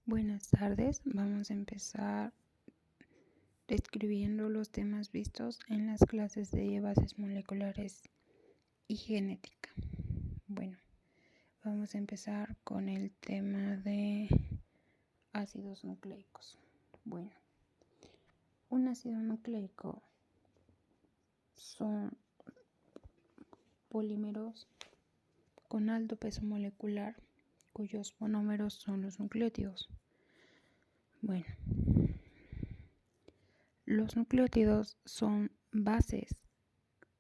Buenas tardes, vamos a empezar describiendo los temas vistos en las clases de bases moleculares y genética. Bueno, vamos a empezar con el tema de ácidos nucleicos. Bueno, un ácido nucleico son polímeros con alto peso molecular cuyos monómeros son los nucleótidos. Bueno, los nucleótidos son bases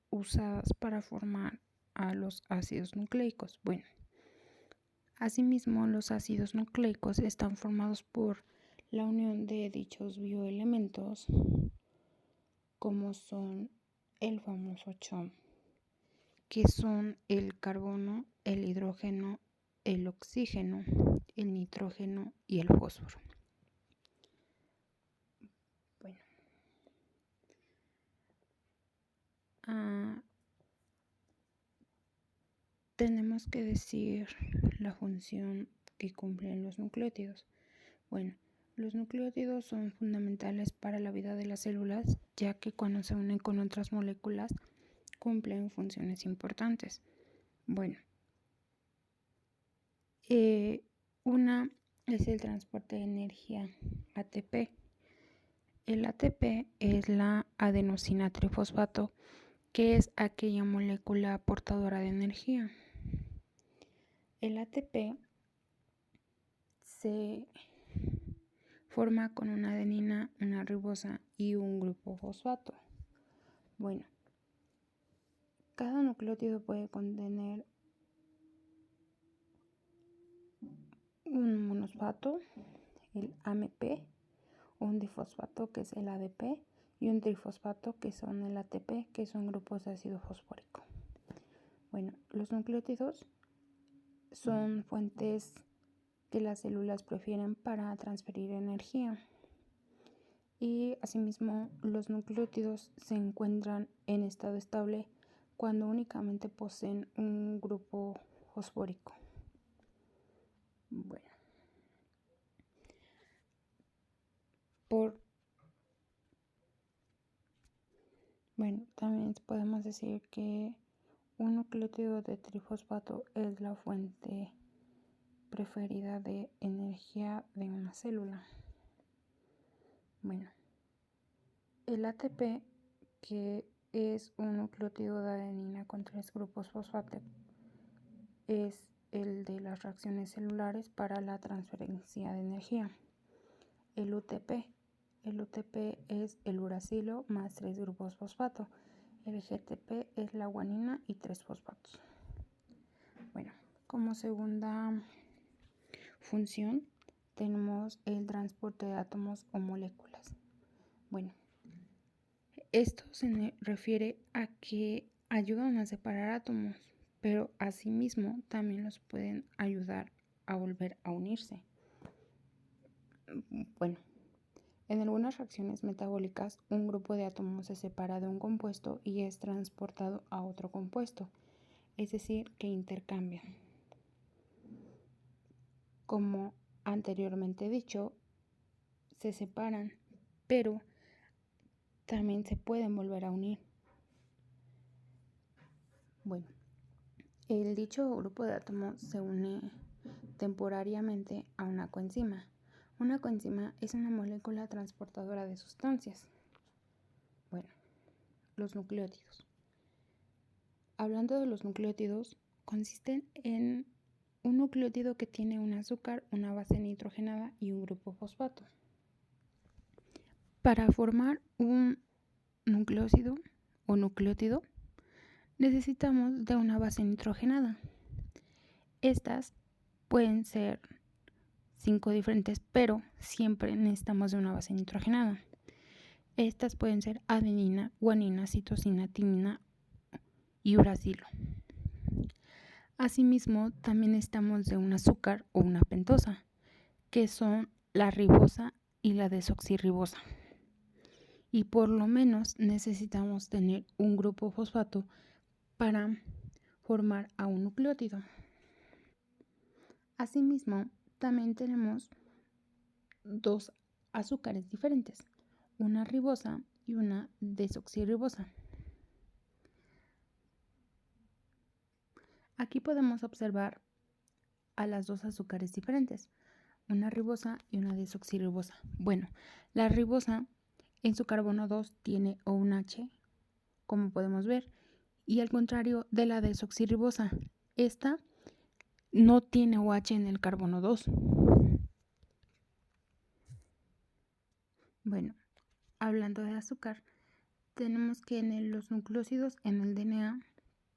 usadas para formar a los ácidos nucleicos. Bueno, asimismo, los ácidos nucleicos están formados por la unión de dichos bioelementos, como son el famoso CHOM, que son el carbono, el hidrógeno, el oxígeno, el nitrógeno y el fósforo. Bueno, tenemos que decir la función que cumplen los nucleótidos. Bueno, los nucleótidos son fundamentales para la vida de las células, ya que cuando se unen con otras moléculas cumplen funciones importantes. Bueno, una es el transporte de energía ATP. El ATP es la adenosina trifosfato, que es aquella molécula portadora de energía. El ATP se forma con una adenina, una ribosa y un grupo fosfato. Bueno, cada nucleótido puede contener un monosfato, el AMP, un difosfato, que es el ADP, y un trifosfato, que son el ATP, que son grupos de ácido fosfórico. Bueno, los nucleótidos son fuentes que las células prefieren para transferir energía. Y asimismo, los nucleótidos se encuentran en estado estable cuando únicamente poseen un grupo fosfórico. Bueno, también podemos decir que un nucleótido de trifosfato es la fuente preferida de energía de una célula. Bueno, el ATP, que es un nucleótido de adenina con 3 grupos fosfato, es el de las reacciones celulares para la transferencia de energía. El UTP es el uracilo más 3 grupos fosfato. El GTP es la guanina y 3 fosfatos. Bueno, como segunda función tenemos el transporte de átomos o moléculas. Bueno, esto se refiere a que ayudan a separar átomos, pero asimismo también los pueden ayudar a volver a unirse. Bueno, en algunas reacciones metabólicas, un grupo de átomos se separa de un compuesto y es transportado a otro compuesto, es decir, que intercambian. Como anteriormente dicho, se separan, pero también se pueden volver a unir. Bueno, el dicho grupo de átomos se une temporariamente a una coenzima. Una coenzima es una molécula transportadora de sustancias. Bueno, los nucleótidos. Hablando de los nucleótidos, consisten en un nucleótido que tiene un azúcar, una base nitrogenada y un grupo fosfato. Para formar un nucleócido o nucleótido, necesitamos de una base nitrogenada. Estas pueden ser 5 diferentes, pero siempre necesitamos de una base nitrogenada. Estas pueden ser adenina, guanina, citosina, timina y uracilo. Asimismo, también necesitamos de un azúcar o una pentosa, que son la ribosa y la desoxirribosa. Y por lo menos necesitamos tener un grupo fosfato para formar a un nucleótido. Asimismo, también tenemos dos azúcares diferentes, una ribosa y una desoxirribosa. Aquí podemos observar a las dos azúcares diferentes, una ribosa y una desoxirribosa. Bueno, la ribosa en su carbono 2 tiene OH, como podemos ver, y al contrario de la desoxirribosa, esta no tiene OH en el carbono 2. Bueno, hablando de azúcar, tenemos que los nucleósidos en el DNA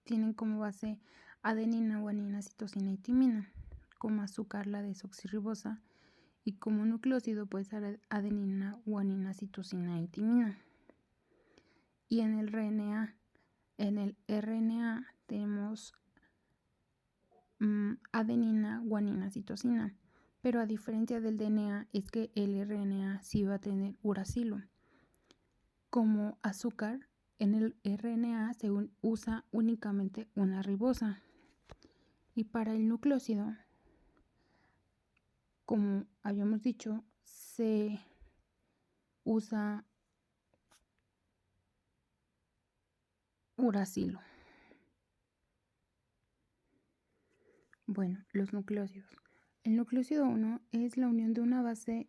tienen como base adenina, guanina, citosina y timina, como azúcar la desoxirribosa, y como nucleósido puede ser adenina, guanina, citosina y timina. Y en el RNA tenemos adenina, guanina, citosina, pero a diferencia del DNA es que el RNA sí va a tener uracilo. Como azúcar, en el RNA se usa únicamente una ribosa. Y para el nucleósido, como habíamos dicho, se usa uracilo. Bueno, los nucleósidos. El nucleósido 1 es la unión de una base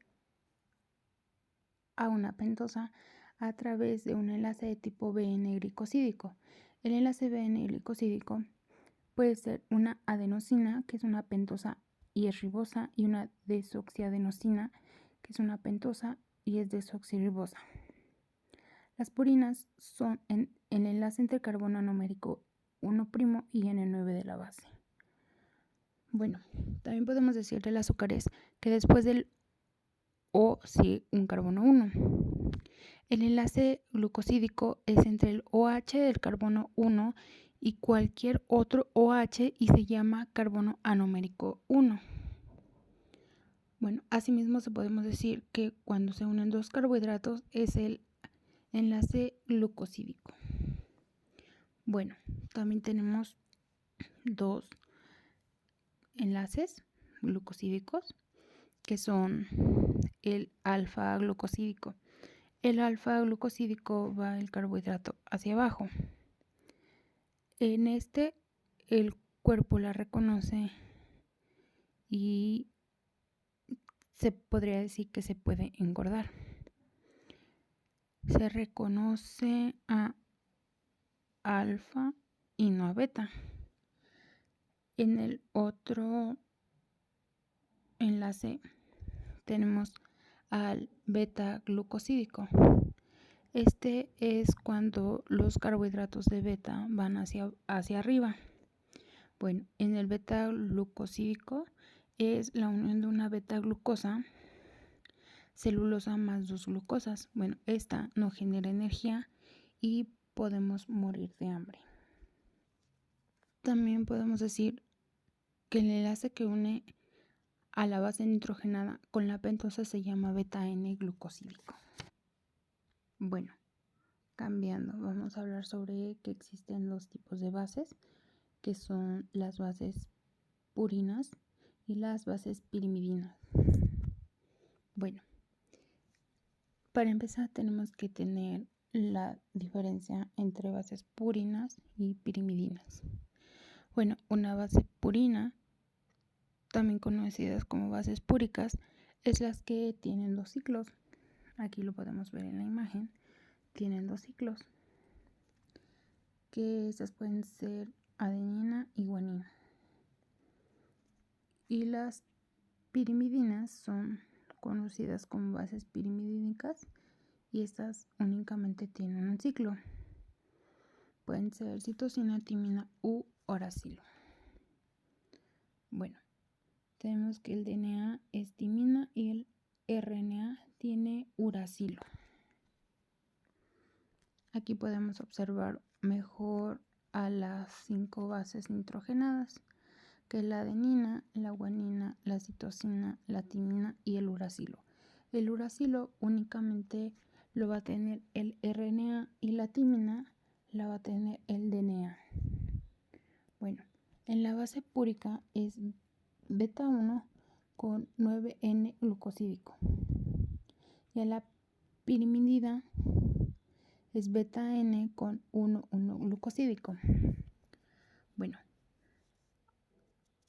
a una pentosa a través de un enlace de tipo BN glicosídico. El enlace BN glicosídico puede ser una adenosina, que es una pentosa y es ribosa, y una desoxiadenosina, que es una pentosa y es desoxirribosa. Las purinas son el enlace entre carbono numérico 1' y N9 de la base. Bueno, también podemos decir de las azúcares que después del O sigue un carbono 1. El enlace glucosídico es entre el OH del carbono 1 y cualquier otro OH y se llama carbono anomérico 1. Bueno, asimismo se podemos decir que cuando se unen dos carbohidratos es el enlace glucosídico. Bueno, también tenemos dos enlaces glucosídicos que son el alfa glucosídico. El alfa glucosídico va el carbohidrato hacia abajo. En este el cuerpo la reconoce y se podría decir que se puede engordar. Se reconoce a alfa y no a beta. En el otro enlace tenemos al beta glucosídico. Este es cuando los carbohidratos de beta van hacia arriba. Bueno, en el beta glucosídico es la unión de una beta glucosa celulosa más dos glucosas. Bueno, esta no genera energía y podemos morir de hambre. También podemos decir que el enlace que une a la base nitrogenada con la pentosa se llama beta N glucosídico. Bueno, cambiando, vamos a hablar sobre que existen dos tipos de bases, que son las bases purinas y las bases pirimidinas. Bueno, para empezar tenemos que tener la diferencia entre bases purinas y pirimidinas. Bueno, una base purina, también conocidas como bases púricas, es las que tienen dos ciclos. Aquí lo podemos ver en la imagen. Tienen dos ciclos, que esas pueden ser adenina y guanina. Y las pirimidinas son conocidas como bases pirimidínicas y estas únicamente tienen un ciclo. Pueden ser citosina, timina u uracilo. Bueno, tenemos que el DNA es timina y el RNA tiene uracilo. Aquí podemos observar mejor a las 5 bases nitrogenadas, que es la adenina, la guanina, la citosina, la timina y el uracilo. El uracilo únicamente lo va a tener el RNA y la timina la va a tener el DNA. Bueno, en la base púrica es beta 1 con 9N glucosídico. Y a la pirimidina es beta N con 1,1 glucosídico. Bueno,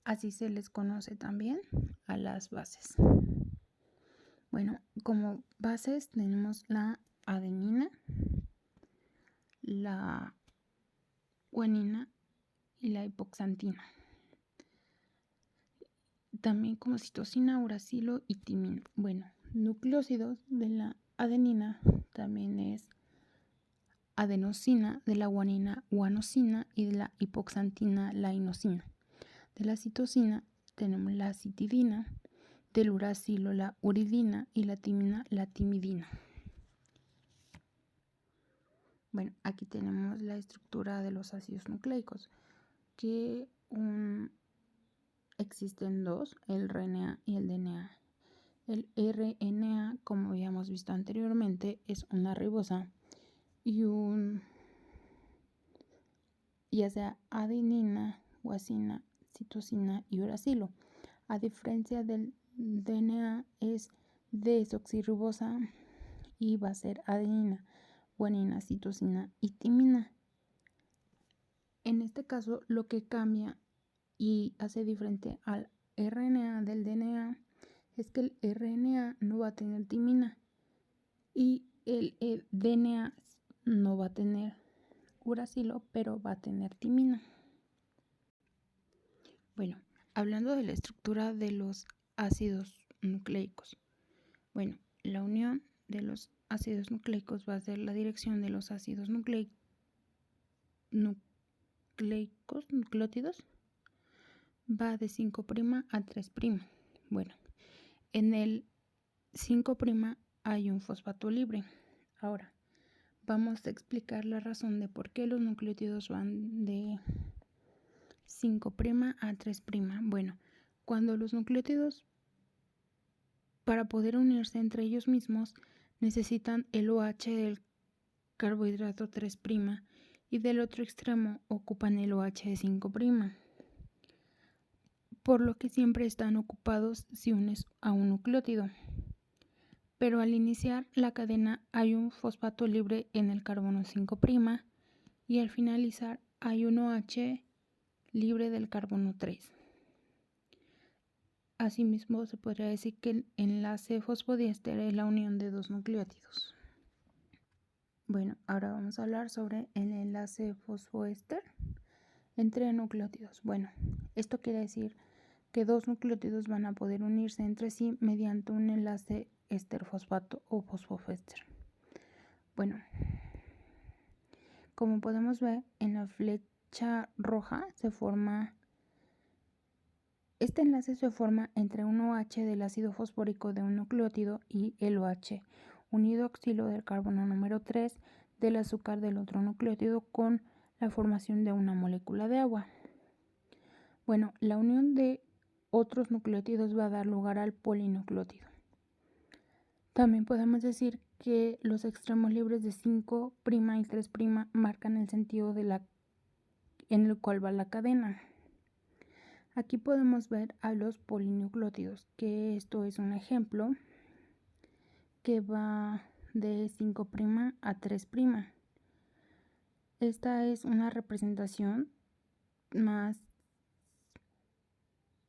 así se les conoce también a las bases. Bueno, como bases tenemos la adenina, la guanina y la hipoxantina. También como citosina, uracilo y timina. Bueno, nucleósidos de la adenina también es adenosina, de la guanina, guanosina y de la hipoxantina, la inosina. De la citosina tenemos la citidina, del uracilo la uridina y la timina la timidina. Bueno, aquí tenemos la estructura de los ácidos nucleicos, que existen dos, el RNA y el DNA. El RNA, como habíamos visto anteriormente, es una ribosa y ya sea adenina, guasina, citosina y uracilo. A diferencia del DNA, es desoxirribosa y va a ser adenina, guanina, citosina y timina. En este caso, lo que cambia y hace diferente al RNA del DNA es que el RNA no va a tener timina y el DNA no va a tener uracilo, pero va a tener timina. Bueno, hablando de la estructura de los ácidos nucleicos. Bueno, la unión de los ácidos nucleicos va a ser la dirección de los ácidos nucleótidos. Va de 5' a 3'. Bueno, en el 5' hay un fosfato libre. Ahora, vamos a explicar la razón de por qué los nucleótidos van de 5' a 3'. Bueno, cuando los nucleótidos, para poder unirse entre ellos mismos, necesitan el OH del carbohidrato 3' y del otro extremo ocupan el OH de 5', por lo que siempre están ocupados si unes a un nucleótido. Pero al iniciar la cadena hay un fosfato libre en el carbono 5' y al finalizar hay un OH libre del carbono 3. Asimismo, se podría decir que el enlace fosfodiéster es la unión de dos nucleótidos. Bueno, ahora vamos a hablar sobre el enlace fosfoéster entre nucleótidos. Bueno, esto quiere decir que dos nucleótidos van a poder unirse entre sí mediante un enlace éster-fosfato o fosfoféster. Bueno, como podemos ver en la flecha roja este enlace se forma entre un OH del ácido fosfórico de un nucleótido y el OH unido oxilo del carbono número 3 del azúcar del otro nucleótido con la formación de una molécula de agua. Bueno, la unión de otros nucleótidos va a dar lugar al polinucleótido. También podemos decir que los extremos libres de 5' y 3' marcan el sentido en el cual va la cadena. Aquí podemos ver a los polinucleótidos, que esto es un ejemplo que va de 5' a 3'. Esta es una representación más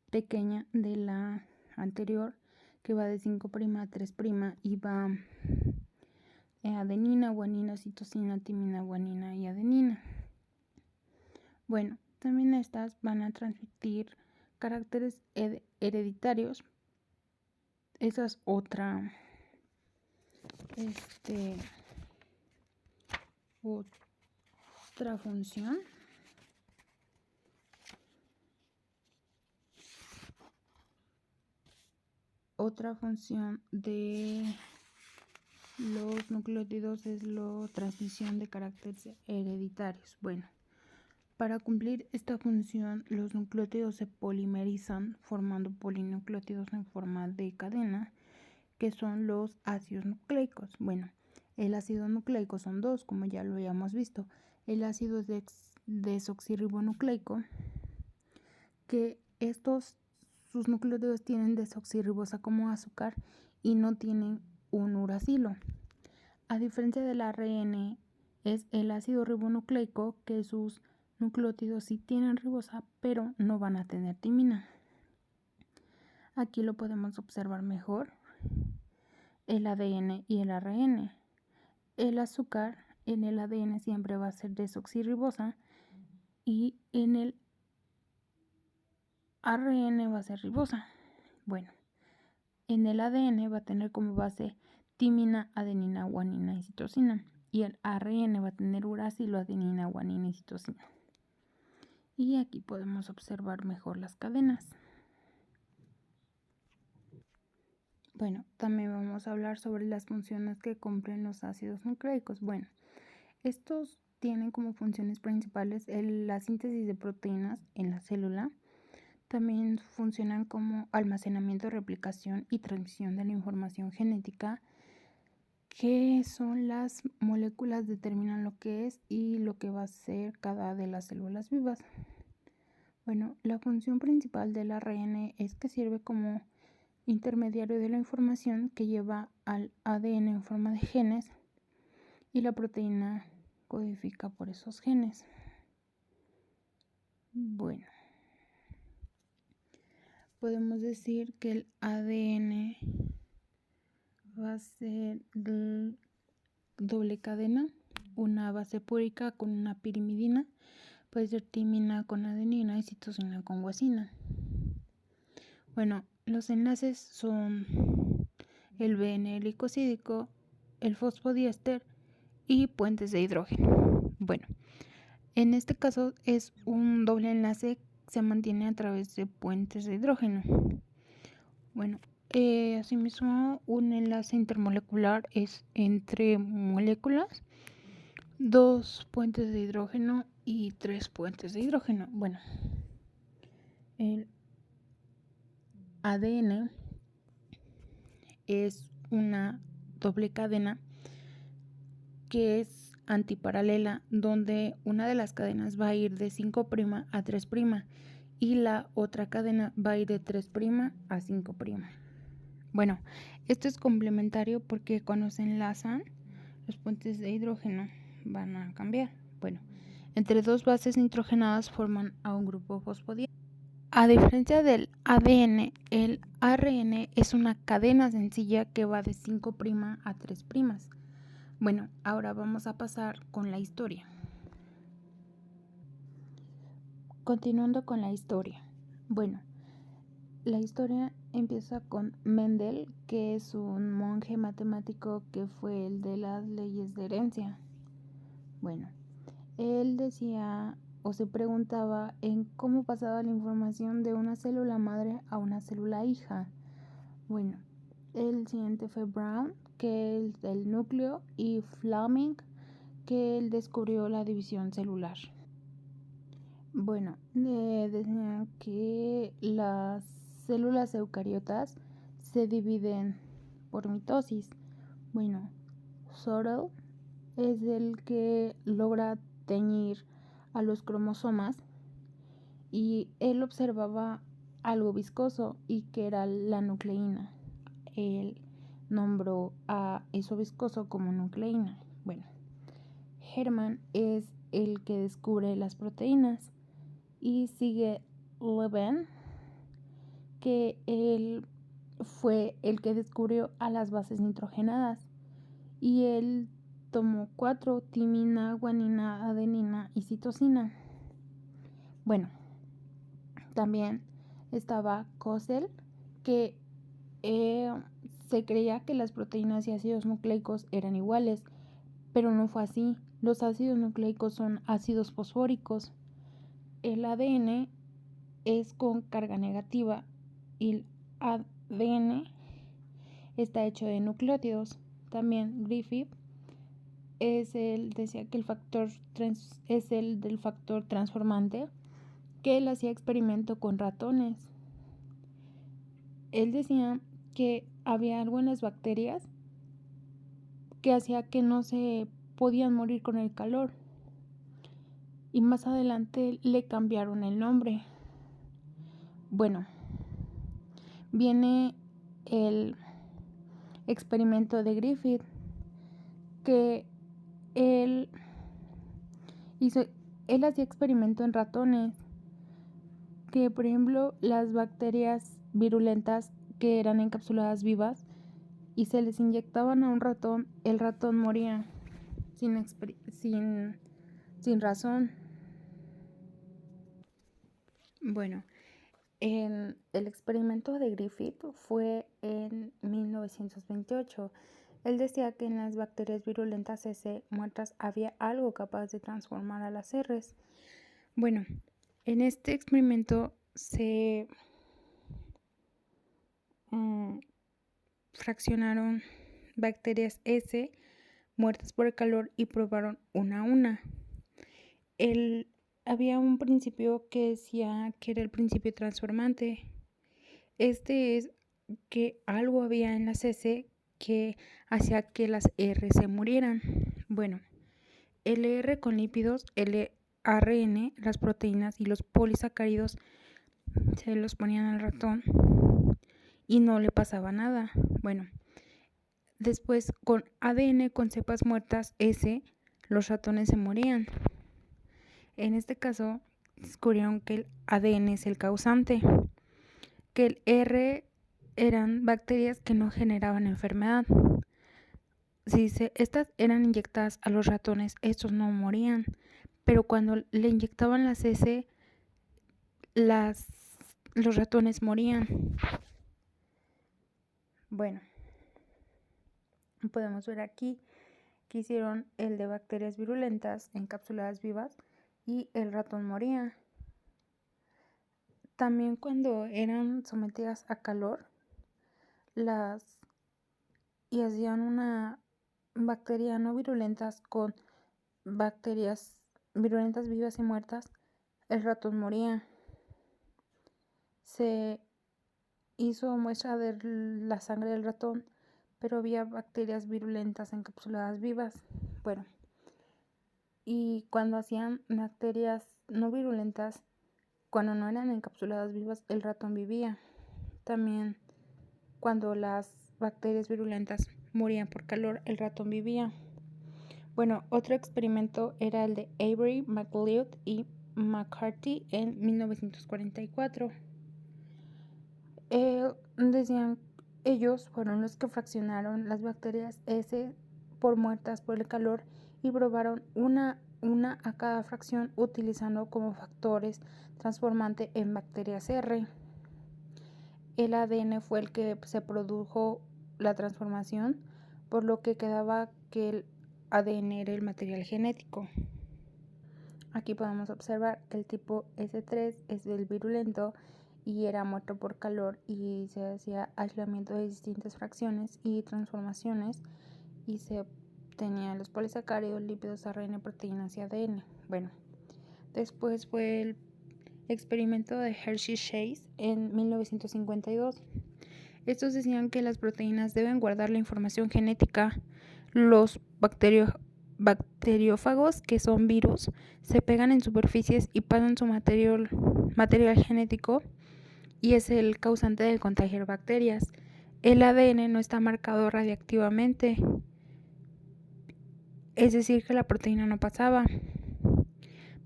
pequeña de la anterior, que va de 5' a 3' y va adenina, guanina, citosina, timina, guanina y adenina. Bueno, también estas van a transmitir caracteres hereditarios. Esa es otra función. Otra función de los nucleótidos es la transmisión de caracteres hereditarios. Bueno, para cumplir esta función, los nucleótidos se polimerizan formando polinucleótidos en forma de cadena, que son los ácidos nucleicos. Bueno, el ácido nucleico son dos, como ya lo habíamos visto. El ácido desoxirribonucleico, que estos sus nucleótidos tienen desoxirribosa como azúcar y no tienen un uracilo. A diferencia del ARN, es el ácido ribonucleico que sus nucleótidos sí tienen ribosa, pero no van a tener timina. Aquí lo podemos observar mejor. El ADN y el ARN. El azúcar en el ADN siempre va a ser desoxirribosa y en el ARN va a ser ribosa. Bueno, en el ADN va a tener como base timina, adenina, guanina y citosina. Y el ARN va a tener uracilo, adenina, guanina y citosina. Y aquí podemos observar mejor las cadenas. Bueno, también vamos a hablar sobre las funciones que cumplen los ácidos nucleicos. Bueno, estos tienen como funciones principales la síntesis de proteínas en la célula. También funcionan como almacenamiento, replicación y transmisión de la información genética, que son las moléculas determinan lo que es y lo que va a ser cada de las células vivas. Bueno, la función principal del ARN es que sirve como intermediario de la información que lleva al ADN en forma de genes y la proteína codifica por esos genes. Bueno, podemos decir que el ADN va a ser de doble cadena, una base púrica con una pirimidina, puede ser timina con adenina y citosina con guasina. Bueno, los enlaces son el VN glicosídico, el fosfodiéster y puentes de hidrógeno. Bueno, en este caso es un doble enlace que se mantiene a través de puentes de hidrógeno. Bueno, asimismo un enlace intermolecular es entre moléculas, 2 puentes de hidrógeno y 3 puentes de hidrógeno. Bueno, el ADN es una doble cadena que es antiparalela, donde una de las cadenas va a ir de 5' a 3' y la otra cadena va a ir de 3' a 5'. Bueno, esto es complementario porque cuando se enlazan los puentes de hidrógeno van a cambiar. Bueno, entre dos bases nitrogenadas forman a un grupo fosfodiéster. A diferencia del ADN, el ARN es una cadena sencilla que va de 5' a 3'. Bueno, ahora vamos a pasar con la historia. Continuando con la historia. Bueno, la historia empieza con Mendel, que es un monje matemático que fue el de las leyes de herencia. Bueno, él decía o se preguntaba en cómo pasaba la información de una célula madre a una célula hija. Bueno, el siguiente fue Brown, que es del núcleo, y Fleming, que él descubrió la división celular. Bueno, decían que las células eucariotas se dividen por mitosis. Bueno, Sorel es el que logra teñir a los cromosomas y él observaba algo viscoso y que era la nucleína. Él nombró a eso viscoso como nucleína. Bueno, Hermann es el que descubre las proteínas y sigue Levin, que él fue el que descubrió a las bases nitrogenadas y él tomó 4: timina, guanina, adenina y citosina. Bueno, también estaba Kossel, que se creía que las proteínas y ácidos nucleicos eran iguales, pero no fue así. Los ácidos nucleicos son ácidos fosfóricos. El ADN es con carga negativa y el ADN está hecho de nucleótidos. También Griffith decía que el factor es el del factor transformante, que él hacía experimento con ratones. Él decía que había algo en las bacterias que hacía que no se podían morir con el calor. Y más adelante le cambiaron el nombre. Bueno, viene el experimento de Griffith, que él hacía experimento en ratones, que por ejemplo las bacterias virulentas que eran encapsuladas vivas y se les inyectaban a un ratón, el ratón moría sin razón. Bueno, el experimento de Griffith fue en 1928. Él decía que en las bacterias virulentas S muertas había algo capaz de transformar a las Rs. Bueno, en este experimento se fraccionaron bacterias S muertas por el calor y probaron una a una. Había un principio que decía que era el principio transformante. Este es que algo había en las S que hacía que las R se murieran. Bueno, el R con lípidos, el ARN, las proteínas y los polisacáridos se los ponían al ratón y no le pasaba nada. Bueno, después con ADN con cepas muertas S, los ratones se morían. En este caso, descubrieron que el ADN es el causante, que el R eran bacterias que no generaban enfermedad. Si estas eran inyectadas a los ratones, estos no morían, pero cuando le inyectaban las S, los ratones morían. Bueno, podemos ver aquí que hicieron el de bacterias virulentas encapsuladas vivas y el ratón moría. También cuando eran sometidas a calor y hacían una bacteria no virulentas con bacterias virulentas vivas y muertas, el ratón moría. Se hizo muestra de la sangre del ratón, pero había bacterias virulentas encapsuladas vivas. Bueno, y cuando hacían bacterias no virulentas, cuando no eran encapsuladas vivas, el ratón vivía. También cuando las bacterias virulentas morían por calor, el ratón vivía. Bueno, otro experimento era el de Avery, MacLeod y McCarthy en 1944. Ellos fueron los que fraccionaron las bacterias S por muertas por el calor y probaron una a cada fracción utilizando como factores transformante en bacterias R. El ADN fue el que se produjo la transformación, por lo que quedaba que el ADN era el material genético. Aquí podemos observar que el tipo S3 es el virulento y era muerto por calor y se hacía aislamiento de distintas fracciones y transformaciones y se obtenía los polisacáridos, lípidos, ARN, proteínas y ADN. Bueno, después fue el experimento de Hershey-Chase en 1952. Estos decían que las proteínas deben guardar la información genética. Los bacteriófagos, que son virus, se pegan en superficies y pasan su material genético y es el causante de contagiar bacterias. El ADN no está marcado radiactivamente, es decir, que la proteína no pasaba,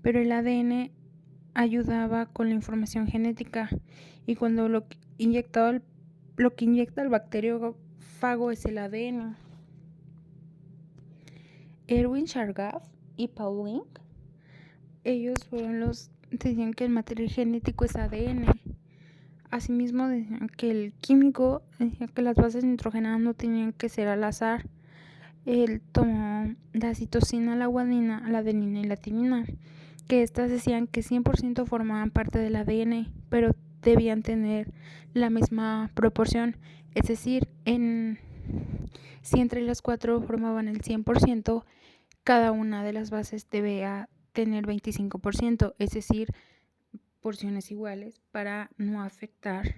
pero el ADN ayudaba con la información genética y cuando lo que inyecta el bacteriófago es el ADN. Erwin Chargaff y Paul Link, ellos decían que el material genético es ADN. Asimismo decían que el químico decía que las bases nitrogenadas no tenían que ser al azar. Él tomó la citosina, la guanina, la adenina y la timina, que estas decían que 100% formaban parte del ADN, pero debían tener la misma proporción, es decir, si entre las cuatro formaban el 100%, cada una de las bases debía tener 25%, es decir, porciones iguales para no afectar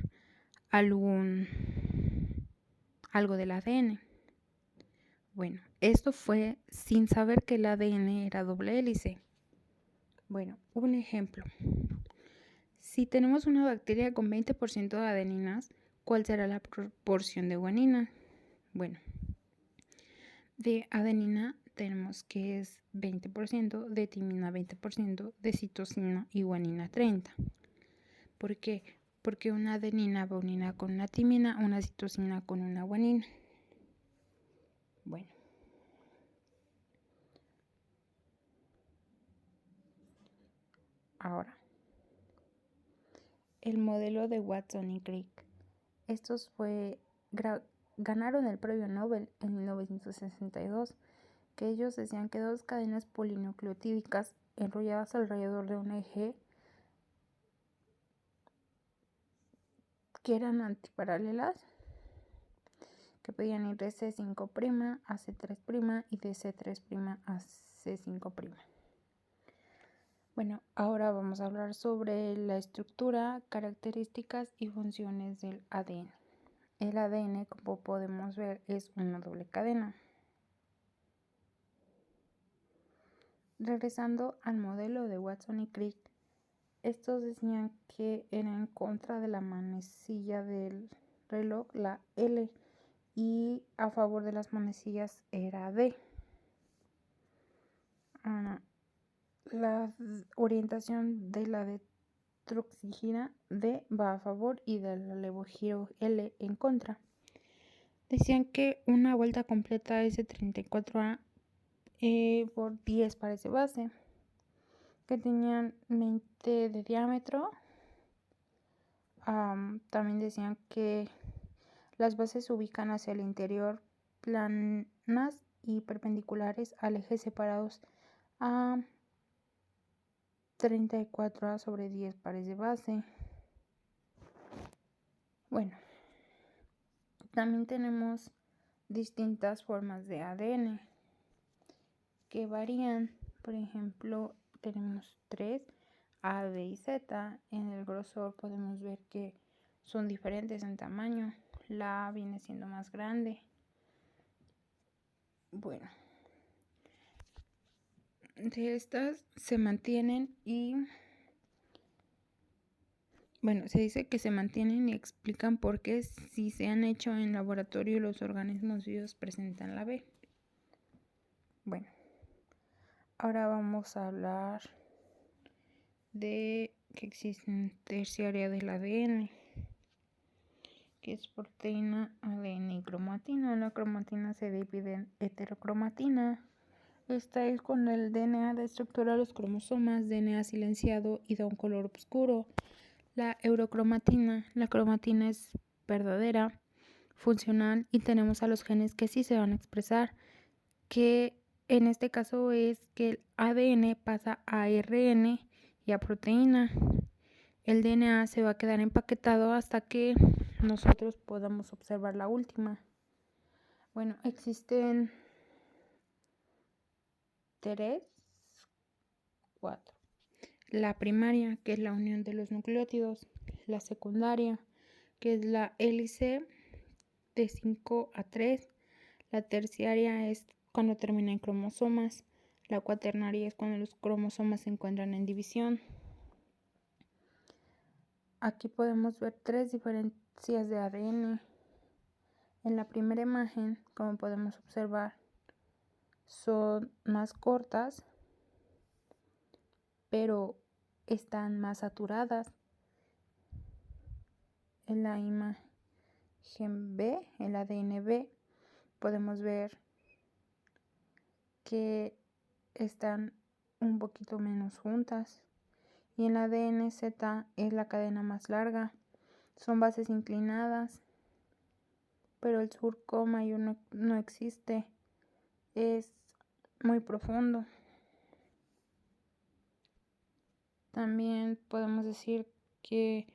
algo del ADN. Bueno, esto fue sin saber que el ADN era doble hélice. Bueno, un ejemplo. Si tenemos una bacteria con 20% de adeninas, ¿cuál será la proporción de guanina? Bueno, de adenina tenemos que es 20%, de timina 20%, de citosina y guanina 30%. ¿Por qué? Porque una adenina va unida con una timina, una citosina con una guanina. Bueno. Ahora, el modelo de Watson y Crick. Estos ganaron el premio Nobel en 1962, que ellos decían que dos cadenas polinucleotídicas enrolladas alrededor de un eje que eran antiparalelas, que podían ir de C5' a C3' y de C3' a C5'. Bueno, ahora vamos a hablar sobre la estructura, características y funciones del ADN. El ADN, como podemos ver, es una doble cadena. Regresando al modelo de Watson y Crick, estos decían que era en contra de la manecilla del reloj, la L, y a favor de las manecillas era D. La orientación de la detroxigina D va a favor y de la levogiro L en contra. Decían que una vuelta completa es de 34A por 10 pares de base, que tenían 20 de diámetro. También decían que las bases se ubican hacia el interior, planas y perpendiculares al eje, separados a 34A sobre 10 pares de base. Bueno, también tenemos distintas formas de ADN que varían. Por ejemplo, tenemos 3, A, B y Z. En el grosor podemos ver que son diferentes en tamaño. La A viene siendo más grande. Bueno, de estas se mantienen y se dice que se mantienen y explican por qué si se han hecho en laboratorio los organismos vivos presentan la B. Bueno, ahora vamos a hablar de que existen terciaria del ADN, que es proteína, ADN y cromatina. La cromatina se divide en heterocromatina. Esta es cuando el DNA da estructura a los cromosomas, DNA silenciado y da un color oscuro. La eurocromatina, la cromatina es verdadera, funcional, y tenemos a los genes que sí se van a expresar, que en este caso es que el ADN pasa a ARN y a proteína. El DNA se va a quedar empaquetado hasta que nosotros podamos observar la última. Bueno, existen 4. La primaria, que es la unión de los nucleótidos. La secundaria, que es la hélice de 5 a 3. La terciaria es cuando termina en cromosomas. La cuaternaria es cuando los cromosomas se encuentran en división. Aquí podemos ver 3 diferencias de ADN. En la primera imagen, como podemos observar, son más cortas, pero están más saturadas. En la imagen B, el ADN B, podemos ver que están un poquito menos juntas. Y en la ADN Z es la cadena más larga. Son bases inclinadas, pero el surco mayor no existe. Es muy profundo. También podemos decir que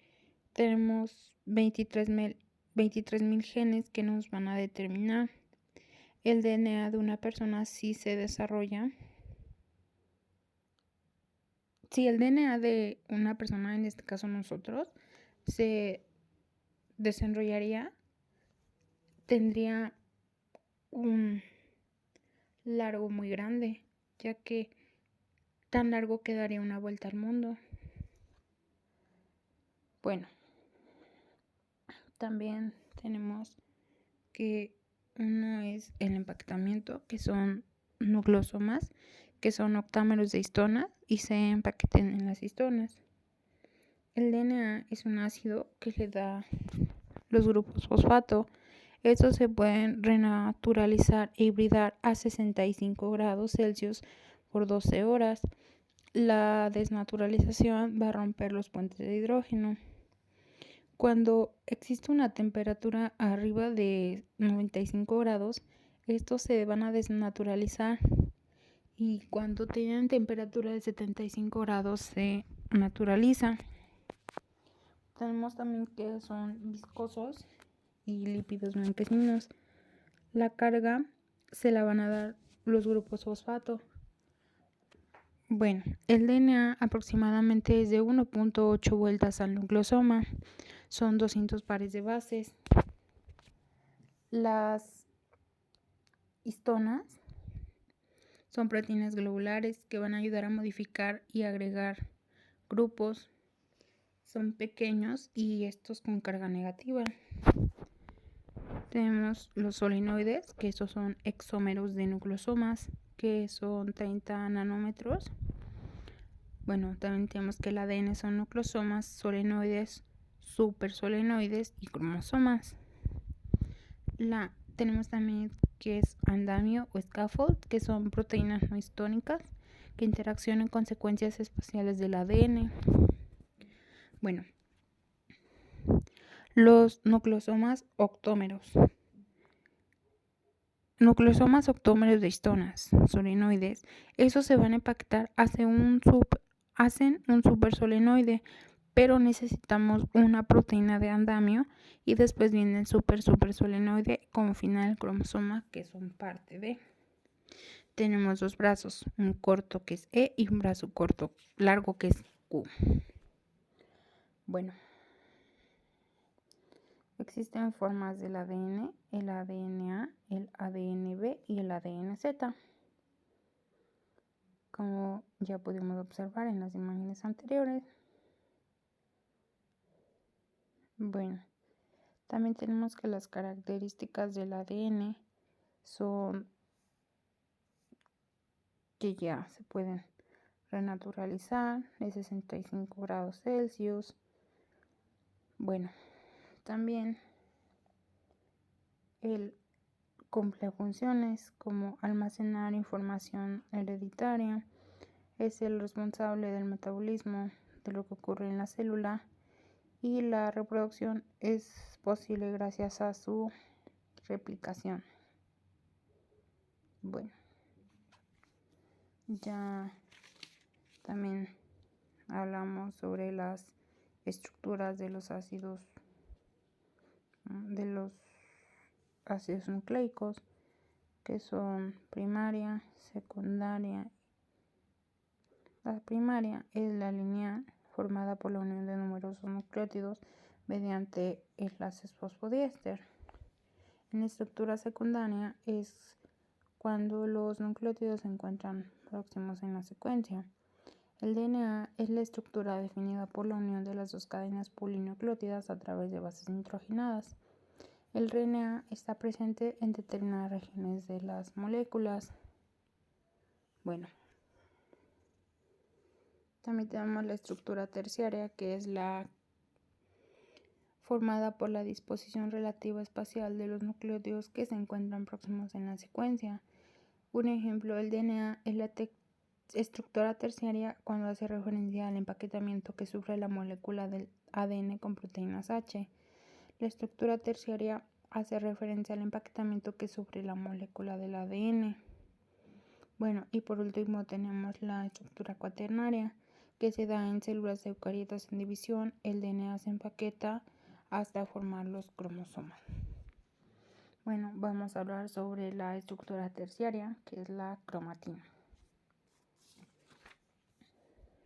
tenemos 23,000 genes que nos van a determinar. El DNA de una persona sí se desarrolla. Si el DNA de una persona, en este caso nosotros, se desenrollaría, tendría un largo muy grande, ya que tan largo que daría una vuelta al mundo. Bueno, También tenemos que uno es el empaquetamiento, que son nucleosomas, que son octámeros de histonas y se empaquetan en las histonas. El DNA es un ácido que le da los grupos fosfato. Estos se pueden renaturalizar e hibridar a 65 grados Celsius por 12 horas. La desnaturalización va a romper los puentes de hidrógeno. Cuando existe una temperatura arriba de 95 grados, estos se van a desnaturalizar, y cuando tienen temperatura de 75 grados se naturalizan. Tenemos también que son viscosos y lípidos blanquecinos. La carga se la van a dar los grupos fosfato. Bueno, el DNA aproximadamente es de 1.8 vueltas al nucleosoma. Son 200 pares de bases. Las histonas son proteínas globulares que van a ayudar a modificar y agregar grupos. Son pequeños y estos con carga negativa. Tenemos los solenoides, que estos son hexómeros de nucleosomas, que son 30 nanómetros. Bueno, también tenemos que el ADN son nucleosomas, solenoides, supersolenoides y cromosomas. Tenemos también que es andamio o scaffold, que son proteínas no histónicas que interaccionan con secuencias espaciales del ADN. Bueno, los nucleosomas octómeros. Nucleosomas octómeros de histonas, solenoides, esos se van a empaquetar, hacen un supersolenoide, pero necesitamos una proteína de andamio y después viene el supersolenoide como final el cromosoma, que son parte de. Tenemos dos brazos, un corto que es E y un brazo largo que es Q. Bueno, existen formas del ADN, el ADNA, el ADNB y el ADNZ. Como ya pudimos observar en las imágenes anteriores. Bueno, también tenemos que las características del ADN son que ya se pueden renaturalizar de 65 grados Celsius. Bueno, también él cumple funciones como almacenar información hereditaria, es el responsable del metabolismo de lo que ocurre en la célula, y la reproducción es posible gracias a su replicación. Bueno, ya también hablamos sobre las estructuras de los ácidos nucleicos, que son primaria, secundaria. La primaria es la lineal, formada por la unión de numerosos nucleótidos mediante enlaces fosfodiéster. En la estructura secundaria es cuando los nucleótidos se encuentran próximos en la secuencia. El DNA es la estructura definida por la unión de las dos cadenas polinucleótidas a través de bases nitrogenadas. El RNA está presente en determinadas regiones de las moléculas. Bueno, también tenemos la estructura terciaria, que es la formada por la disposición relativa espacial de los nucleótidos que se encuentran próximos en la secuencia. Un ejemplo del DNA es la estructura terciaria cuando hace referencia al empaquetamiento que sufre la molécula del ADN con proteínas H. La estructura terciaria hace referencia al empaquetamiento que sufre la molécula del ADN. Bueno, y por último tenemos la estructura cuaternaria, que se da en células eucariotas en división. El DNA se empaqueta hasta formar los cromosomas. Bueno, vamos a hablar sobre la estructura terciaria, que es la cromatina.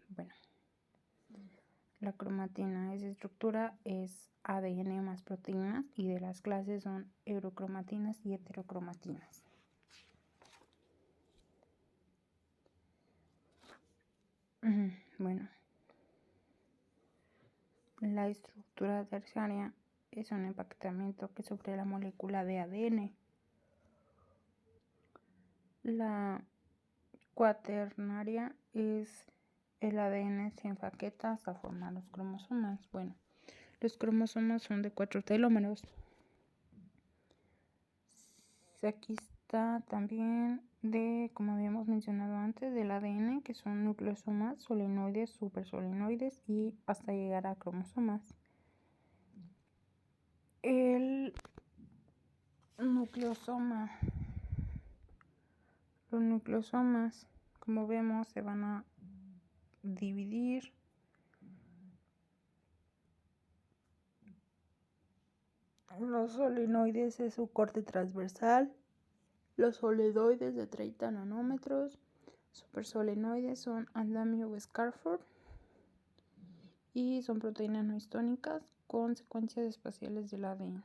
Bueno, la cromatina, esa estructura es ADN más proteínas, y de las clases son eurocromatinas y heterocromatinas. Bueno, la estructura terciaria es un empaquetamiento que sufre la molécula de ADN. La cuaternaria es el ADN se empaqueta hasta formar los cromosomas. Bueno, los cromosomas son de 4 telómeros. Aquí está también como habíamos mencionado antes, del ADN, que son nucleosomas, solenoides, supersolenoides y hasta llegar a cromosomas. El nucleosoma. Los nucleosomas, como vemos, se van a dividir los solenoides es su corte transversal, los solenoides de 30 nanómetros, supersolenoides son andamio o Scaffold y son proteínas no histónicas con secuencias espaciales del ADN.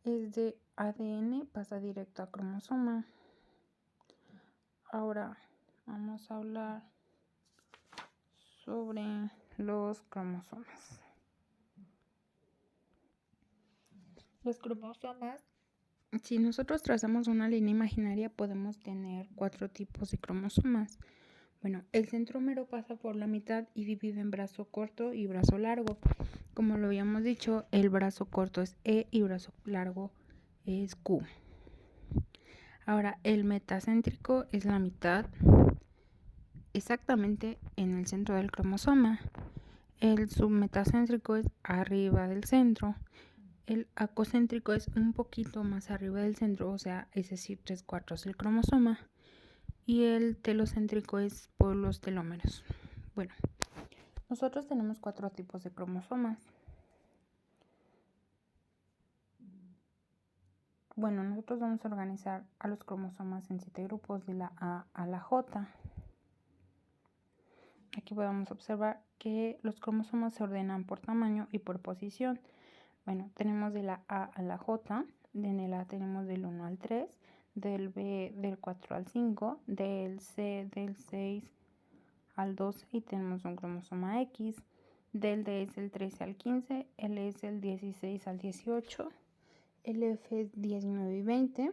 Es de ADN, pasa directo a cromosoma. Ahora vamos a hablar sobre los cromosomas. Los cromosomas, si nosotros trazamos una línea imaginaria, podemos tener 4 tipos de cromosomas. Bueno, el centrómero pasa por la mitad y divide en brazo corto y brazo largo. Como lo habíamos dicho, el brazo corto es E y brazo largo es Q. Ahora, el metacéntrico es la mitad exactamente en el centro del cromosoma. El submetacéntrico es arriba del centro. El acocéntrico es un poquito más arriba del centro, o sea, es decir, 3/4 del cromosoma. Y el telocéntrico es por los telómeros. Bueno, nosotros tenemos 4 tipos de cromosomas. Bueno, nosotros vamos a organizar a los cromosomas en 7 grupos, de la A a la J. Aquí podemos observar que los cromosomas se ordenan por tamaño y por posición. Bueno, tenemos de la A a la J, en el A tenemos del 1 al 3, del B del 4 al 5, del C del 6 al 12 y tenemos un cromosoma X, del D es el 13 al 15, el E es el 16 al 18, el F es 19 y 20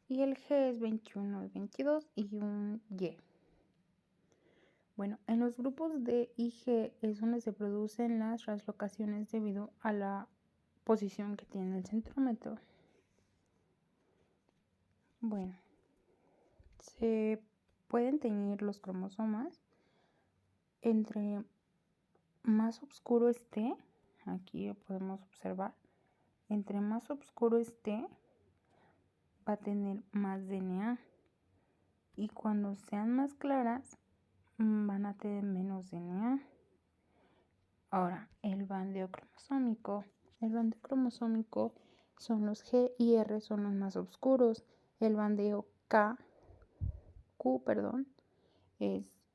y el G es 21 y 22 y un Y. Bueno, en los grupos D y G es donde se producen las translocaciones debido a la posición que tiene el centrómero. Bueno, se pueden teñir los cromosomas. Entre más oscuro esté, aquí podemos observar, entre más oscuro esté, va a tener más DNA. Y cuando sean más claras, van a tener menos DNA. Ahora, el bandeo cromosómico. El bandeo cromosómico son los G y R, son los más oscuros. El bandeo Q, es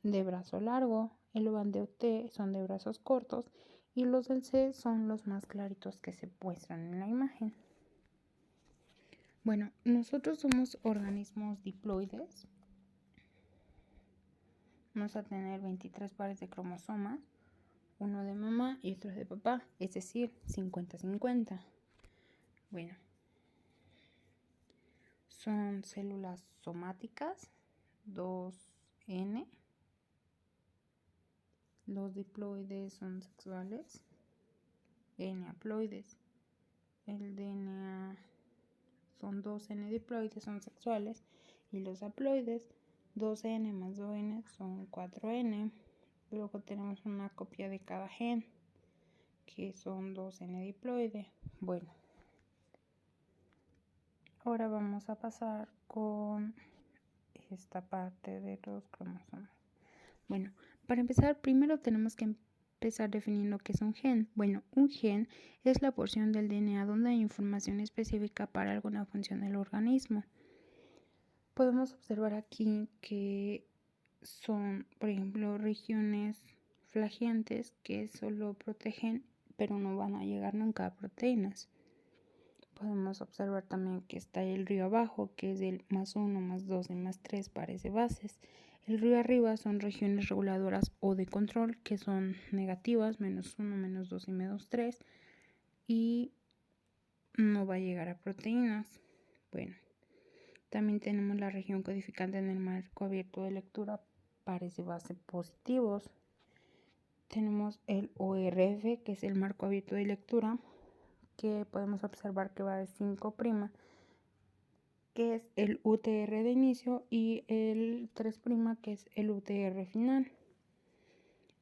de brazo largo. El bandeo T son de brazos cortos. Y los del C son los más claritos que se muestran en la imagen. Bueno, nosotros somos organismos diploides. Vamos a tener 23 pares de cromosomas, uno de mamá y otro de papá, es decir, 50-50. Bueno, son células somáticas, 2N. Los diploides son sexuales, N haploides. El DNA son 2N diploides, son sexuales, y los haploides, 2N más 2N son 4N. Luego tenemos una copia de cada gen, que son 2N diploide. Bueno, ahora vamos a pasar con esta parte de los cromosomas. Bueno, para empezar, primero tenemos que empezar definiendo qué es un gen. Bueno, un gen es la porción del DNA donde hay información específica para alguna función del organismo. Podemos observar aquí que son, por ejemplo, regiones flageantes que solo protegen, pero no van a llegar nunca a proteínas. Podemos observar también que está el río abajo, que es del +1, +2 y +3 pares de bases. El río arriba son regiones reguladoras o de control, que son negativas, -1, -2 y -3, y no va a llegar a proteínas. Bueno, también tenemos la región codificante en el marco abierto de lectura, pares de base positivos. Tenemos el ORF, que es el marco abierto de lectura, que podemos observar que va de 5', que es el UTR de inicio, y el 3', que es el UTR final.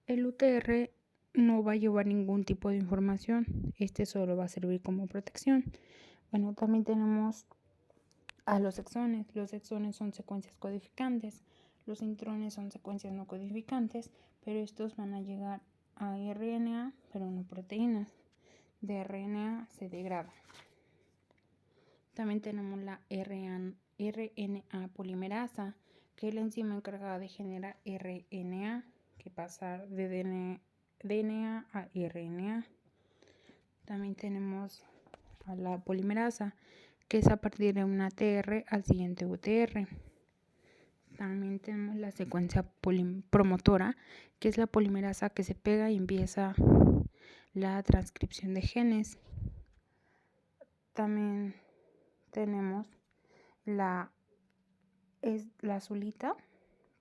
El UTR no va a llevar ningún tipo de información, este solo va a servir como protección. Bueno, también tenemos a los exones. Los exones son secuencias codificantes, los intrones son secuencias no codificantes, pero estos van a llegar a RNA, pero no proteínas. De RNA se degrada. También tenemos la RNA polimerasa, que es la enzima encargada de generar RNA, que pasa de DNA a RNA. También tenemos a la polimerasa, que es a partir de una TR al siguiente UTR. También tenemos la secuencia promotora, que es la polimerasa que se pega y empieza la transcripción de genes. También tenemos la azulita,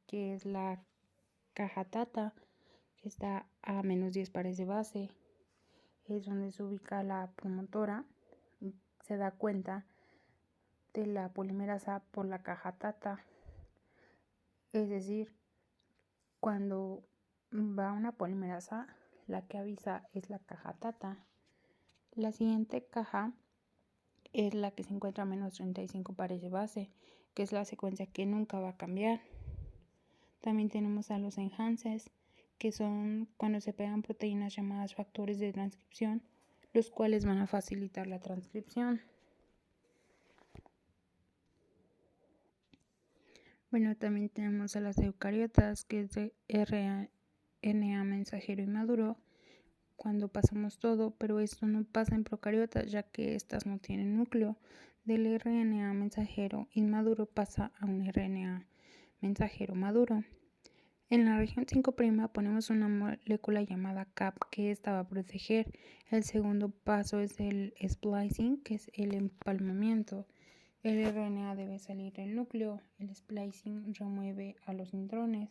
que es la caja Tata, que está a -10 pares de base. Es donde se ubica la promotora. Se da cuenta de la polimerasa por la caja Tata. Es decir, cuando va una polimerasa, la que avisa es la caja Tata. La siguiente caja es la que se encuentra a -35 pares de base, que es la secuencia que nunca va a cambiar. También tenemos a los enhances, que son cuando se pegan proteínas llamadas factores de transcripción, los cuales van a facilitar la transcripción. Bueno, también tenemos a las eucariotas, que es de RNA mensajero inmaduro, cuando pasamos todo, pero esto no pasa en procariotas, ya que estas no tienen núcleo. Del RNA mensajero inmaduro pasa a un RNA mensajero maduro. En la región 5' ponemos una molécula llamada CAP, que esta va a proteger. El segundo paso es el splicing, que es el empalmamiento. El RNA debe salir del núcleo. El splicing remueve a los intrones.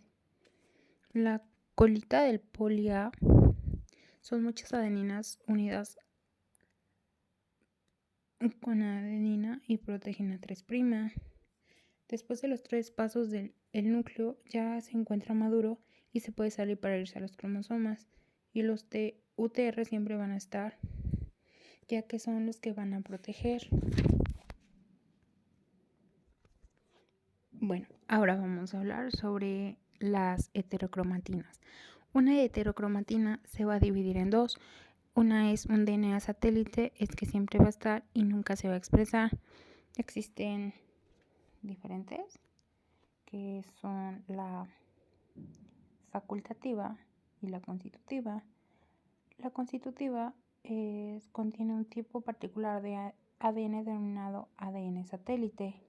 La colita del poli A son muchas adeninas unidas con adenina y protegen a 3'. Después de los 3 pasos del núcleo ya se encuentra maduro y se puede salir para irse a los cromosomas. Y los UTR siempre van a estar, ya que son los que van a proteger. Bueno, ahora vamos a hablar sobre las heterocromatinas. Una heterocromatina se va a dividir en dos. Una es un DNA satélite, es que siempre va a estar y nunca se va a expresar. Existen diferentes, que son la facultativa y la constitutiva. La constitutiva contiene un tipo particular de ADN denominado ADN satélite.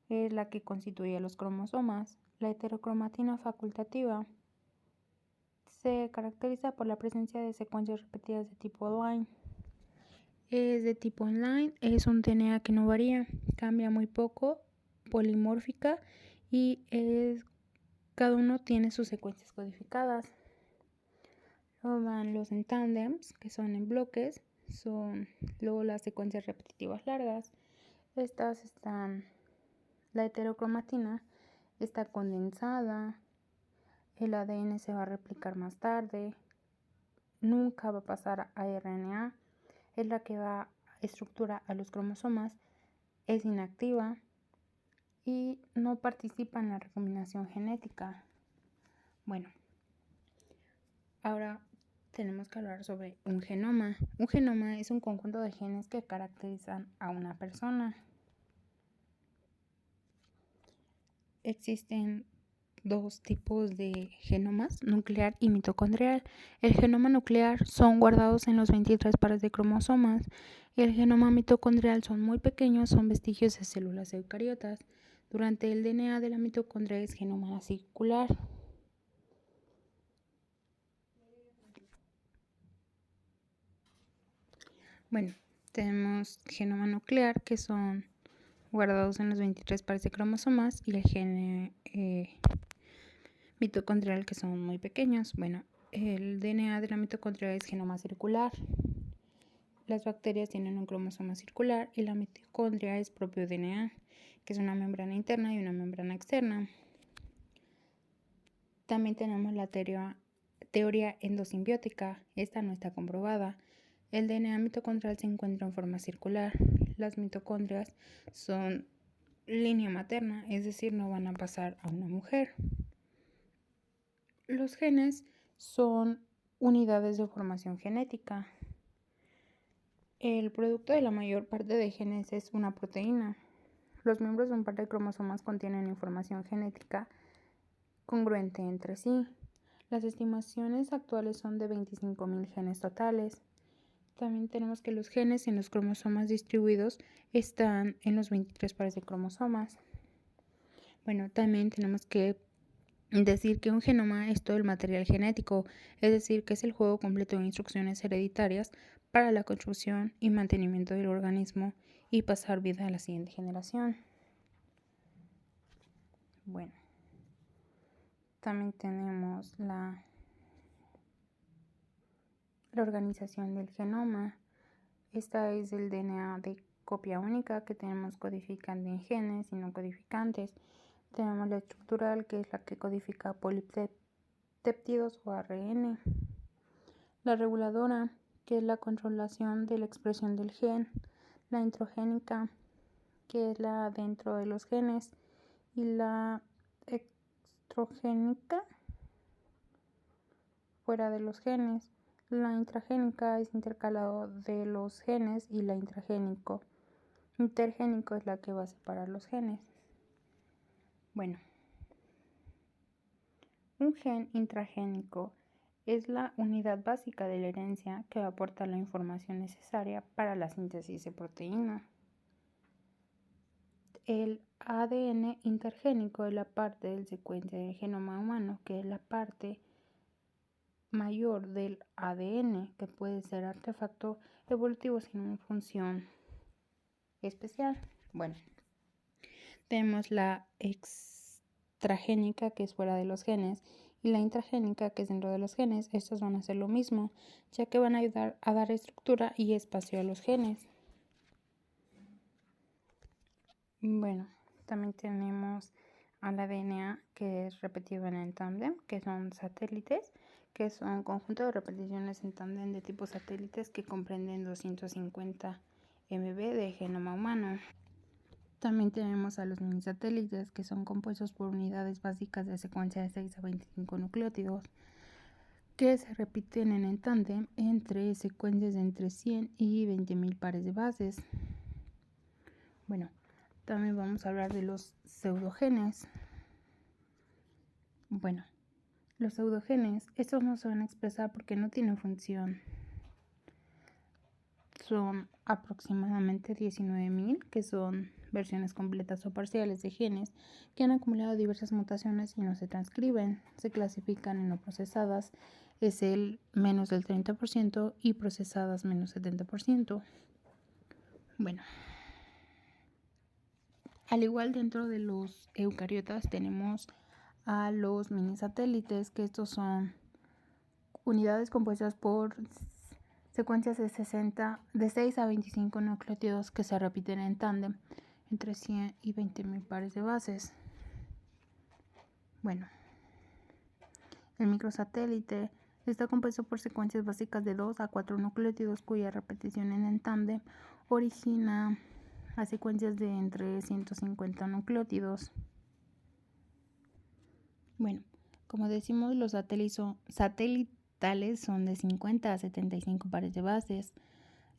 Es la que constituye los cromosomas. La heterocromatina facultativa se caracteriza por la presencia de secuencias repetidas de tipo online. Es de tipo online, es un DNA que no varía, cambia muy poco, polimórfica y cada uno tiene sus secuencias codificadas. Luego van los en tándems, que son en bloques, son luego las secuencias repetitivas largas. Estas están, la heterocromatina está condensada, el ADN se va a replicar más tarde, nunca va a pasar a RNA, es la que va a estructurar a los cromosomas, es inactiva y no participa en la recombinación genética. Bueno, ahora tenemos que hablar sobre un genoma. Un genoma es un conjunto de genes que caracterizan a una persona. Existen dos tipos de genomas, nuclear y mitocondrial. El genoma nuclear son guardados en los 23 pares de cromosomas y el genoma mitocondrial son muy pequeños, son vestigios de células eucariotas. Durante el DNA de la mitocondria es genoma circular. Bueno, tenemos genoma nuclear, que son guardados en los 23 pares de cromosomas, y el gen mitocondrial, que son muy pequeños. Bueno, el DNA de la mitocondria es genoma circular. Las bacterias tienen un cromosoma circular y la mitocondria es propio DNA, que es una membrana interna y una membrana externa. También tenemos la teoría endosimbiótica. Esta no está comprobada. El DNA mitocondrial se encuentra en forma circular. Las mitocondrias son línea materna, es decir, no van a pasar a una mujer. Los genes son unidades de formación genética. El producto de la mayor parte de genes es una proteína. Los miembros de un par de cromosomas contienen información genética congruente entre sí. Las estimaciones actuales son de 25.000 genes totales. También tenemos que los genes en los cromosomas distribuidos están en los 23 pares de cromosomas. Bueno, también tenemos que decir que un genoma es todo el material genético, es decir, que es el juego completo de instrucciones hereditarias para la construcción y mantenimiento del organismo y pasar vida a la siguiente generación. Bueno, también tenemos la organización del genoma. Esta es el DNA de copia única, que tenemos codificante en genes y no codificantes. Tenemos la estructural, que es la que codifica polipéptidos o ARN. La reguladora, que es la controlación de la expresión del gen. La introgénica, que es la dentro de los genes. Y la extrogénica, fuera de los genes. La intragénica es intercalado de los genes, y la intergénico es la que va a separar los genes. Bueno, un gen intragénico es la unidad básica de la herencia que aporta la información necesaria para la síntesis de proteína. El ADN intergénico es la parte del secuencia del genoma humano, que es la parte mayor del ADN, que puede ser artefacto evolutivo sin una función especial. Bueno, tenemos la extragénica, que es fuera de los genes, y la intragénica, que es dentro de los genes. Estos van a hacer lo mismo, ya que van a ayudar a dar estructura y espacio a los genes. Bueno, también tenemos a la DNA, que es repetido en el tándem, que son satélites, que son un conjunto de repeticiones en tándem de tipo satélites que comprenden 250 MB de genoma humano. También tenemos a los minisatélites, que son compuestos por unidades básicas de secuencia de 6 a 25 nucleótidos, que se repiten en el tándem entre secuencias de entre 100 y 20.000 pares de bases. Bueno, también vamos a hablar de los pseudogenes. Bueno, los pseudogenes, estos no se van a expresar porque no tienen función. Son aproximadamente 19.000, que son versiones completas o parciales de genes que han acumulado diversas mutaciones y no se transcriben. Se clasifican en no procesadas, es el menos del 30%, y procesadas menos 70%. Bueno, al igual dentro de los eucariotas tenemos a los minisatélites, que estos son unidades compuestas por secuencias de 6 a 25 nucleótidos que se repiten en tándem entre 100 y 20.000 pares de bases. Bueno, el microsatélite está compuesto por secuencias básicas de 2 a 4 nucleótidos cuya repetición en el tándem origina a secuencias de entre 150 nucleótidos. Bueno, como decimos, los satelitales son de 50 a 75 pares de bases.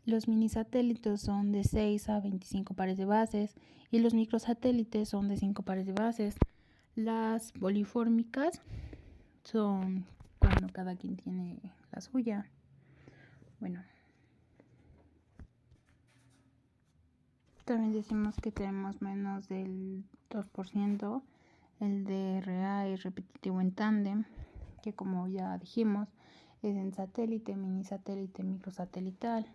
Los minisatélites son de 6 a 25 pares de bases y los microsatélites son de 5 pares de bases. Las polifórmicas son cuando cada quien tiene la suya. Bueno, También decimos que tenemos menos del 2%. El DRA es repetitivo en tándem, que como ya dijimos, es en satélite, minisatélite, microsatelital.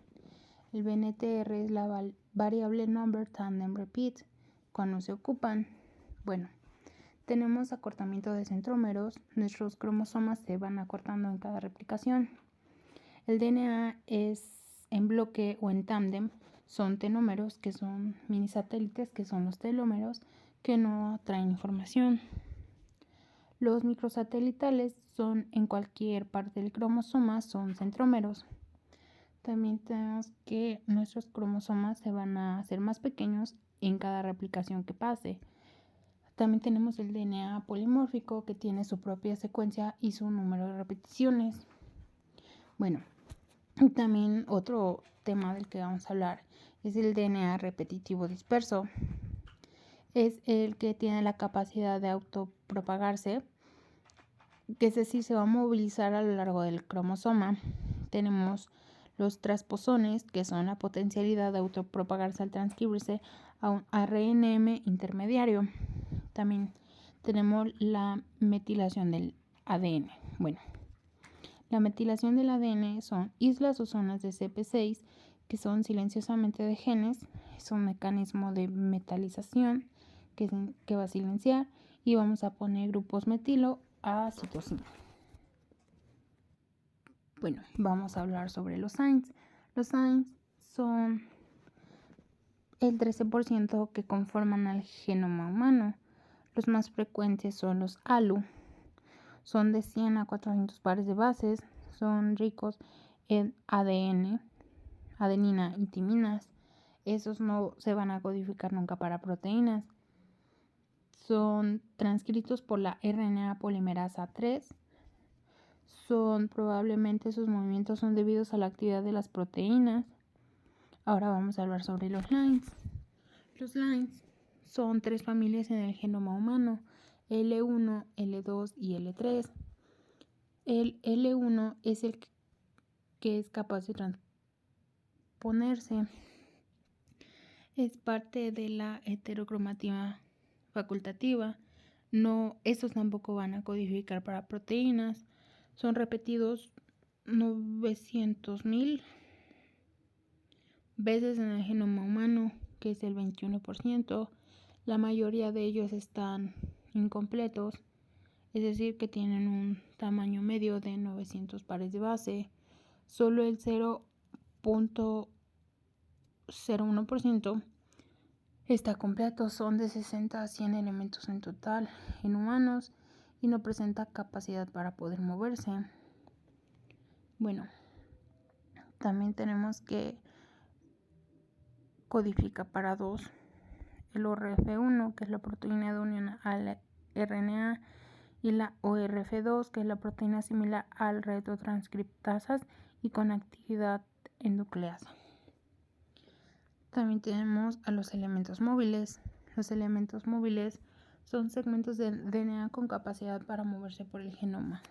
El BNTR es la variable number tandem repeat, cuando se ocupan. Bueno, tenemos acortamiento de centrómeros. Nuestros cromosomas se van acortando en cada replicación. El DNA es en bloque o en tándem. Son tenómeros, que son minisatélites, que son los telómeros, que no traen información. Los microsatelitales son en cualquier parte del cromosoma, son centrómeros. También tenemos que nuestros cromosomas se van a hacer más pequeños en cada replicación que pase. También tenemos el DNA polimórfico, que tiene su propia secuencia y su número de repeticiones. Bueno, también otro tema del que vamos a hablar es el DNA repetitivo disperso. Es el que tiene la capacidad de autopropagarse, que es decir, se va a movilizar a lo largo del cromosoma. Tenemos los transposones, que son la potencialidad de autopropagarse al transcribirse a un ARNM intermediario. También tenemos la metilación del ADN. Bueno, la metilación del ADN son islas o zonas de CP6 que son silenciosamente de genes. Es un mecanismo de metalización que va a silenciar, y vamos a poner grupos metilo a citosina. Bueno, vamos a hablar sobre los SINEs. Los SINEs son el 13% que conforman al genoma humano. Los más frecuentes son los ALU. Son de 100 a 400 pares de bases. Son ricos en ADN, adenina y timinas. Esos no se van a codificar nunca para proteínas. Son transcritos por la RNA polimerasa 3. Probablemente sus movimientos son debidos a la actividad de las proteínas. Ahora vamos a hablar sobre los LINEs. Los LINEs son 3 familias en el genoma humano: L1, L2 y L3. El L1 es el que es capaz de transponerse. Es parte de la heterocromatina facultativa. Estos tampoco van a codificar para proteínas. Son repetidos 900,000 veces en el genoma humano, que es el 21%. La mayoría de ellos están incompletos, es decir, que tienen un tamaño medio de 900 pares de base. Solo el 0.01% está completo. Son de 60 a 100 elementos en total en humanos y no presenta capacidad para poder moverse. Bueno, también tenemos que codifica para 2: el ORF1, que es la proteína de unión al RNA, y la ORF2, que es la proteína similar al retrotranscriptasas y con actividad endonucleasa. También tenemos a los elementos móviles. Los elementos móviles son segmentos del DNA con capacidad para moverse por el genoma.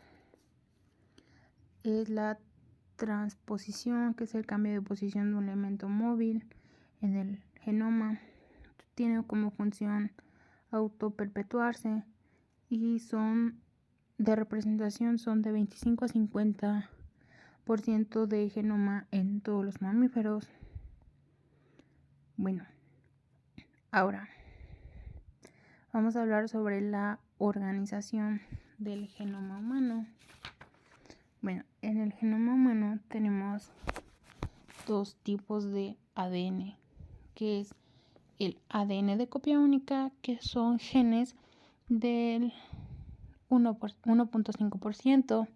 Es la transposición, que es el cambio de posición de un elemento móvil en el genoma. Tiene como función autoperpetuarse y son de representación, son de 25 a 50% de genoma en todos los mamíferos. Bueno, ahora vamos a hablar sobre la organización del genoma humano. Bueno, en el genoma humano tenemos 2 tipos de ADN, que es el ADN de copia única, que son genes del 1.5%.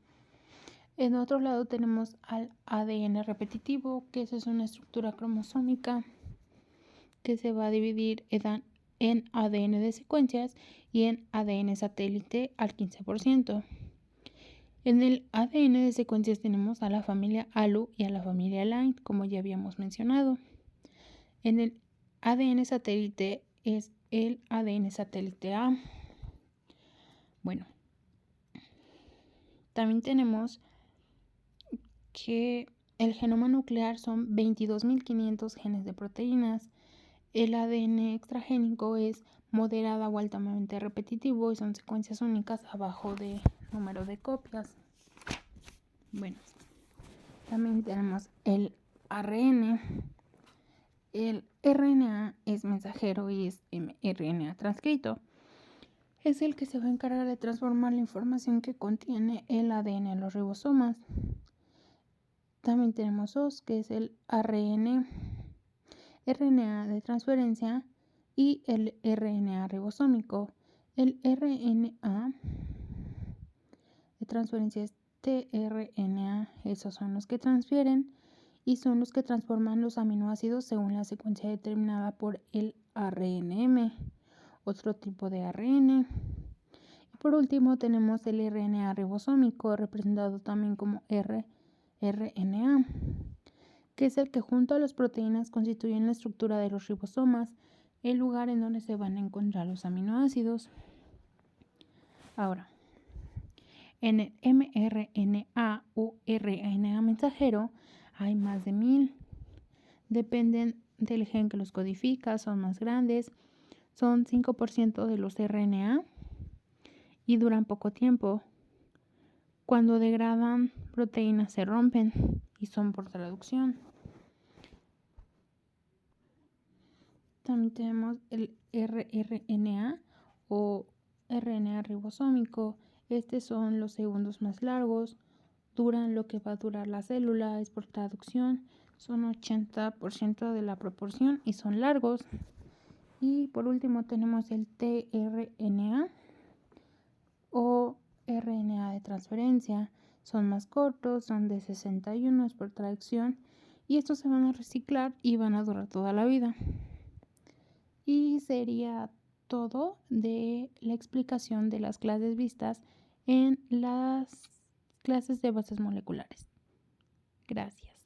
En otro lado tenemos al ADN repetitivo, que es una estructura cromosómica que se va a dividir en ADN de secuencias y en ADN satélite al 15%. En el ADN de secuencias tenemos a la familia ALU y a la familia LINE, como ya habíamos mencionado. En el ADN satélite es el ADN satélite A. Bueno, también tenemos que el genoma nuclear son 22.500 genes de proteínas. El ADN extragénico es moderada o altamente repetitivo y son secuencias únicas abajo de número de copias. Bueno, también tenemos el ARN. El RNA es mensajero y es mRNA transcrito. Es el que se va a encargar de transformar la información que contiene el ADN en los ribosomas. También tenemos dos, que es el RNA de transferencia y el RNA ribosómico. El RNA de transferencia es tRNA, esos son los que transfieren y son los que transforman los aminoácidos según la secuencia determinada por el ARNM, otro tipo de ARN. Y por último tenemos el RNA ribosómico, representado también como rRNA, que es el que junto a las proteínas constituyen la estructura de los ribosomas, el lugar en donde se van a encontrar los aminoácidos. Ahora, en el mRNA o RNA mensajero hay más de 1000. Dependen del gen que los codifica, son más grandes, son 5% de los RNA y duran poco tiempo. Cuando degradan proteínas se rompen y son por traducción. También tenemos el rRNA o RNA ribosómico. Estos son los segundos más largos, duran lo que va a durar la célula, es por traducción, son 80% de la proporción y son largos. Y por último tenemos el tRNA o RNA de transferencia. Son más cortos, son de 61, es por traducción, y estos se van a reciclar y van a durar toda la vida. Y sería todo de la explicación de las clases vistas en las clases de bases moleculares. Gracias.